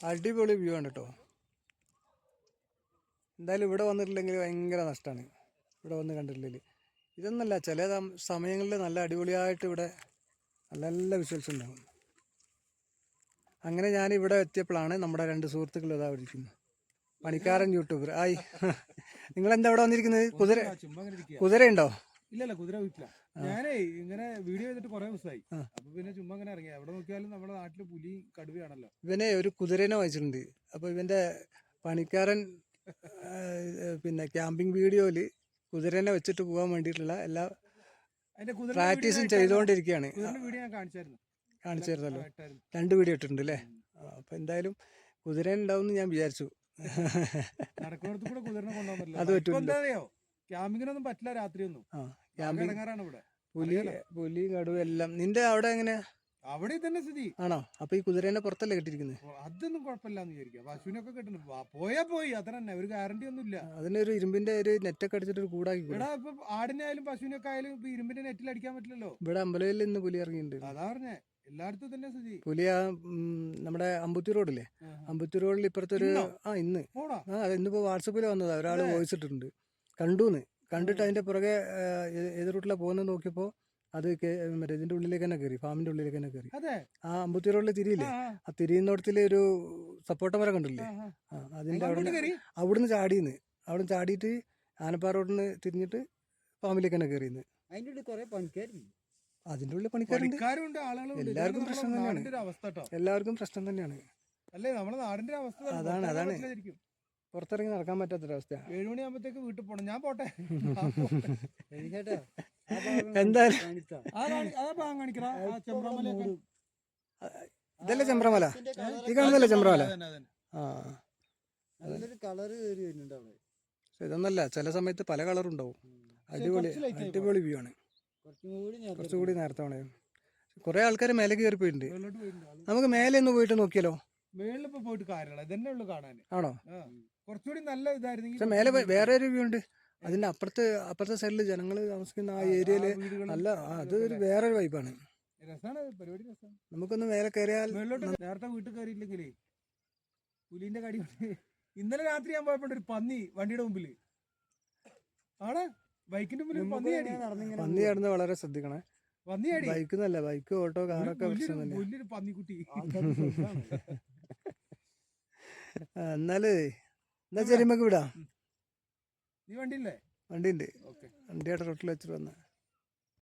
അടിപൊളി വ്യൂ ആണ് കേട്ടോ. എന്തായാലും ഇവിടെ വന്നിട്ടില്ലെങ്കിൽ ഭയങ്കര നഷ്ടമാണ്, ഇവിടെ വന്ന് കണ്ടിട്ടില്ലെങ്കിൽ. ഇതൊന്നല്ല, ചില സമയങ്ങളിൽ നല്ല അടിപൊളിയായിട്ട് ഇവിടെ നല്ല നല്ല വിഷ്വൽസ് ഉണ്ടാകും. അങ്ങനെ ഞാൻ ഇവിടെ എത്തിയപ്പോഴാണ് നമ്മുടെ 2 സുഹൃത്തുക്കൾ ഇതാ വിളിക്കുന്നത്. പണിക്കാരൻ യൂട്യൂബർ ആയി. നിങ്ങളെന്താ ഇവിടെ വന്നിരിക്കുന്നത്? കുതിരയുണ്ടോ? ഇല്ലല്ല, കുതിര വീട്ടില. ഞാനേ ഇങ്ങനെ വീഡിയോ ചെയ്തിട്ട് കുറെ ദിവസമായി. അപ്പൊ പിന്നെ ചുമ്മാ ഇങ്ങനെ ഇറങ്ങി. എവിടെ നോക്കിയാലും നമ്മുടെ നാട്ടില് പുലി കടുവയാണല്ലോ. ഇവനെ ഒരു കുതിരനെ വായിച്ചിട്ടുണ്ട്. അപ്പൊ ഇവന്റെ പണിക്കാരൻ പിന്നെ ക്യാമ്പിംഗ് വീഡിയോയില് കുതിരനെ വെച്ചിട്ട് പോകാൻ വേണ്ടിയിട്ടുള്ള എല്ലാ പ്രാക്ടീസും ചെയ്തുകൊണ്ടിരിക്കുകയാണ്. കാണിച്ചായിരുന്നല്ലോ, 2 വീഡിയോ ഇട്ടിട്ടുണ്ട് അല്ലേ? അപ്പൊ എന്തായാലും കുതിര ഉണ്ടാവും ഞാൻ വിചാരിച്ചു. അത് പറ്റില്ലല്ലോ, ക്യാമ്പിങ്ങിനൊന്നും പറ്റില്ല രാത്രിയൊന്നും. പുലി കടുവ എല്ലാം. നിന്റെ അവിടെ എങ്ങനെയാ? അവിടെ തന്നെ സ്ഥിതി ആണോ? അപ്പൊ ഈ കുതിരേനെ പുറത്തല്ലേ കെട്ടിരിക്കുന്നത്? അതൊന്നും കുഴപ്പമില്ലാന്ന് വിചാരിക്കാം. പശുവിനൊക്കെ കെട്ടുന്നു, പോയാ പോയി, അത്ര തന്നെ. ഒരു ഗ്യാരണ്ടി ഒന്നും ഇല്ല. അതിനൊരു ഇരുമ്പിന്റെ ഒരു നെറ്റൊക്കെ അടിച്ചിട്ട് ഒരു കൂടാക്കി. ഇപ്പൊ ആടിനായാലും പശുവിനൊക്കെ ആയാലും ഇപ്പൊ ഇരുമ്പിന്റെ നെറ്റിൽ അടിക്കാൻ പറ്റില്ലല്ലോ. ഇവിടെ അമ്പലയിൽ ഇന്ന് പുലി ഇറങ്ങിയിട്ടുണ്ട്. അതാ പറഞ്ഞേ, എല്ലായിടത്തും തന്നെ സ്ഥിതി. പുലി നമ്മുടെ അമ്പത്തി റോഡില്ലേ, അമ്പത്തി റോഡിൽ ഇപ്പുറത്തൊരു ഇന്ന് ഇന്നിപ്പോ വാട്സപ്പിൽ വന്നതാ, ഒരാൾ വോയിസ് ഇട്ടിട്ടുണ്ട്. കണ്ടിട്ട് അതിന്റെ പുറകെ ഏത് റൂട്ടിലാ പോകുന്നത് നോക്കിയപ്പോ അത് മറ്റേ ഇതിന്റെ ഉള്ളിലേക്ക് തന്നെ കയറി, ഫാമിന്റെ ഉള്ളിലേക്ക് തന്നെ കയറി. ആ അമ്പത്തി റോഡിലെ തിരിയില്ലേ, ആ തിരിയുന്നിടത്തില് ഒരു സപ്പോട്ട മരം കണ്ടില്ലേ, അതിന്റെ അവിടുന്ന് ചാടിയിട്ട് ആനപ്പാറ റോഡിന് തിരിഞ്ഞിട്ട് ഫാമിലേക്ക് തന്നെ കയറിയെന്ന്. അതിന്റെ ഉള്ളിൽ പണിക്കാരുണ്ട്. എല്ലാവർക്കും പ്രശ്നം തന്നെയാണ്. എല്ലാവർക്കും പ്രശ്നം തന്നെയാണ്. അതാണ് പുറത്തിറങ്ങി നടക്കാൻ പറ്റാത്തൊരവസ്ഥയാണ്. 7 മണിയാകുമ്പോഴത്തേക്ക് വീട്ടിൽ പോകണം. ഞാൻ പോട്ടെ. എന്തായാലും ഇതല്ലേ ചെമ്പ്രമല? ഈ കാണുന്നല്ലേ ചെമ്പ്രമല? ഇതൊന്നല്ല, ചില സമയത്ത് പല കളറും ഉണ്ടാവും. അടിപൊളി വ്യൂ ആണ്. കുറച്ചുകൂടി നേരത്തെ വേണേ. കുറെ ആൾക്കാർ മേലെ കയറി പോയിട്ടുണ്ട്. നമുക്ക് മേലെ ഒന്ന് പോയിട്ട് നോക്കിയാലോ? മേളിലിപ്പോ പോയിട്ട് കാര്യമില്ല, ഇതന്നെ ഉള്ളു കാണാൻ. ആണോ? കുറച്ചുകൂടി നല്ല ഇതായിരുന്നു. പക്ഷെ മേലെ വേറെ ഒരു വ്യൂ ഉണ്ട്. അതിന്റെ അപ്പുറത്തെ സൈഡില് ജനങ്ങൾ താമസിക്കുന്ന ആ ഏരിയയില് നല്ല, അത് ഒരു വേറൊരു വൈബാണ്. രസമാണ് പരിപാടി, രസമാണ്. നമുക്കൊന്ന് മേലെ കയറിയാൽ. നേരത്തെ വീട്ടിൽ കയറിയില്ലെങ്കിലേ പുലിന്റെ കടി. ഇന്നലെ രാത്രി ഞാൻ പോയപ്പോ ഒരു പന്നി വണ്ടിയുടെ മുമ്പില് ആണ്, ബൈക്കിന്റെ മുമ്പിൽ പന്നി ആടുന്നത് വളരെ ശ്രദ്ധിക്കണേ. ബൈക്ക് ബൈക്ക് ഓട്ടോ കാറൊക്കെ പ്രശ്നം തന്നെ. വലിയൊരു പന്നിക്കുട്ടി. എന്നാല് എന്നാ ശരി, നമുക്ക് വിടാം. നീ വണ്ടിയില്ലേ? വണ്ടിയുണ്ട്. വണ്ടിയുടെ റോട്ടിൽ വെച്ചിട്ട് വന്ന